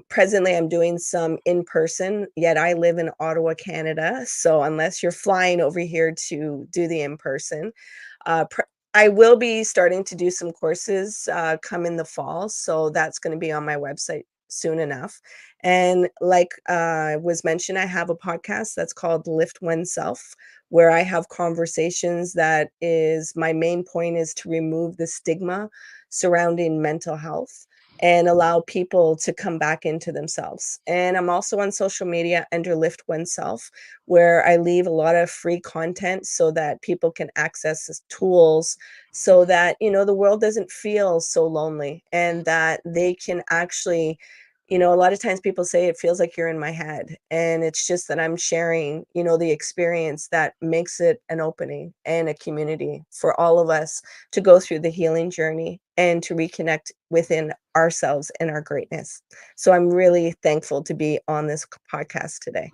Presently, I'm doing some in person, yet I live in Ottawa, Canada. So unless you're flying over here to do the in person, uh, I will be starting to do some courses, come in the fall, so that's gonna be on my website soon enough, and like, was mentioned, I have a podcast that's called Lift Oneself, where I have conversations that is my main point is to remove the stigma surrounding mental health and allow people to come back into themselves, and I'm also on social media under Lift Oneself, where I leave a lot of free content so that people can access tools so that the world doesn't feel so lonely and that they can actually a lot of times people say it feels like you're in my head and it's just that I'm sharing the experience that makes it an opening and a community for all of us to go through the healing journey and to reconnect within ourselves and our greatness. So I'm really thankful to be on this podcast today.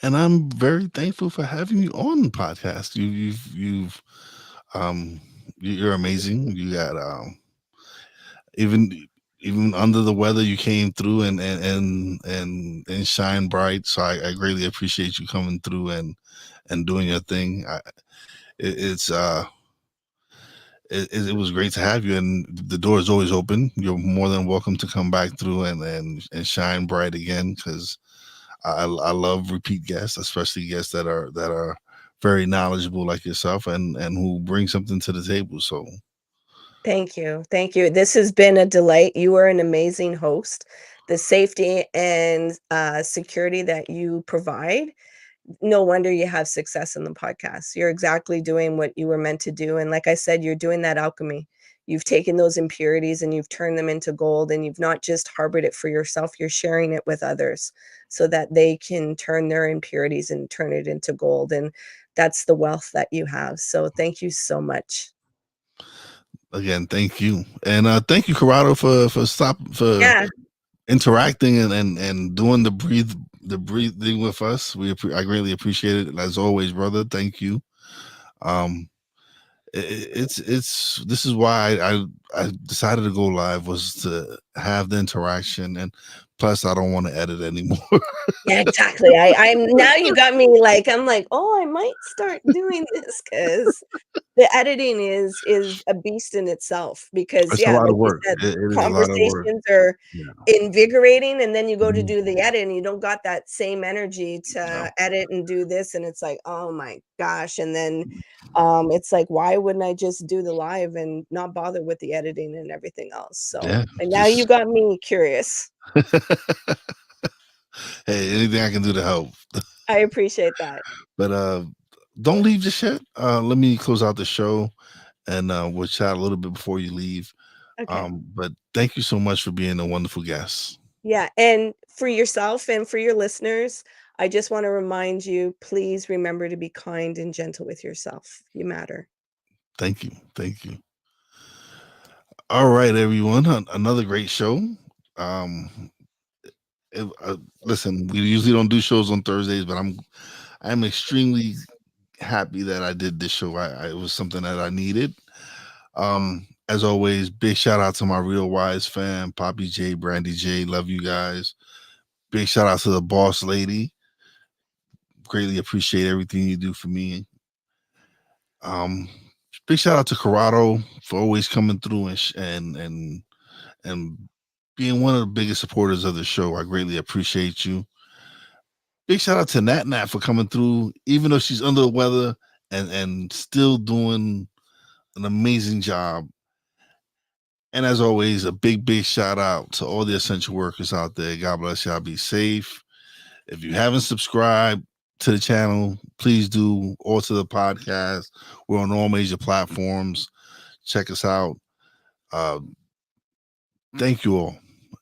And I'm very thankful for having you on the podcast. You've um you're amazing. You got even even under the weather, you came through and shine bright. So I greatly appreciate you coming through and doing your thing. It's it was great to have you, and the door is always open. You're more than welcome to come back through and shine bright again, because I love repeat guests, especially guests that are very knowledgeable like yourself and who bring something to the table. So Thank you. Thank you. This has been a delight. You are an amazing host. The safety and security that you provide, no wonder you have success in the podcast. You're exactly doing what you were meant to do. And like I said, you're doing that alchemy. You've taken those impurities and you've turned them into gold, and you've not just harbored it for yourself, you're sharing it with others so that they can turn their impurities and turn it into gold. And that's the wealth that you have. So thank you so much. again, thank you, and thank you, Corrado, for Yeah. interacting and doing the breathing with us. I greatly appreciate it, as always, brother. Thank you. Um, it's this is why I decided to go live, was to have the interaction, and plus I don't want to edit anymore. Yeah, exactly. I'm now you got me like, I'm like, oh, I might start doing this because the editing is a beast in itself because, It's a yeah, lot like of you work. said, It is a lot of work. conversations are Yeah. invigorating, and then you go to Mhm. do the edit, and you don't got that same energy No. to edit and do this, and it's like, "Oh my gosh," and then, it's like, "Why wouldn't I just do the live and not bother with the editing and everything else?" So Yeah. and now you Just got me curious. hey, anything I can do to help. I appreciate that. But don't leave just yet. Let me close out the show, and we'll chat a little bit before you leave. Okay. But thank you so much for being a wonderful guest. Yeah, and for yourself and for your listeners, I just wanna remind you, please remember to be kind and gentle with yourself. You matter. Thank you. Thank you. All right, everyone. Another great show. Um, Listen, we usually don't do shows on Thursdays, but I'm extremely happy that I did this show. It was something that I needed. As always, big shout out to my Real Wise fam, Poppy J, Brandy J. Love you guys. Big shout out to the boss lady. Greatly appreciate everything you do for me. Um, Big shout out to Corrado for always coming through and being one of the biggest supporters of the show. I greatly appreciate you. Big shout out to Nat for coming through, even though she's under the weather and still doing an amazing job. And as always, a big shout out to all the essential workers out there. God bless y'all. Be safe. If you haven't subscribed to the channel, please do, or to the podcast. We're on all major platforms. Check us out. Uh, thank you all,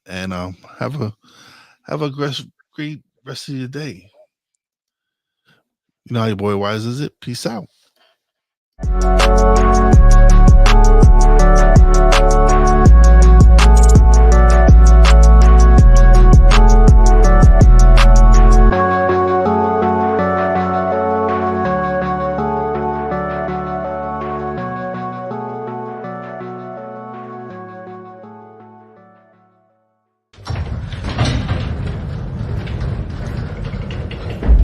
and have a great rest of your day. You know how your boy Wise is it. Peace out.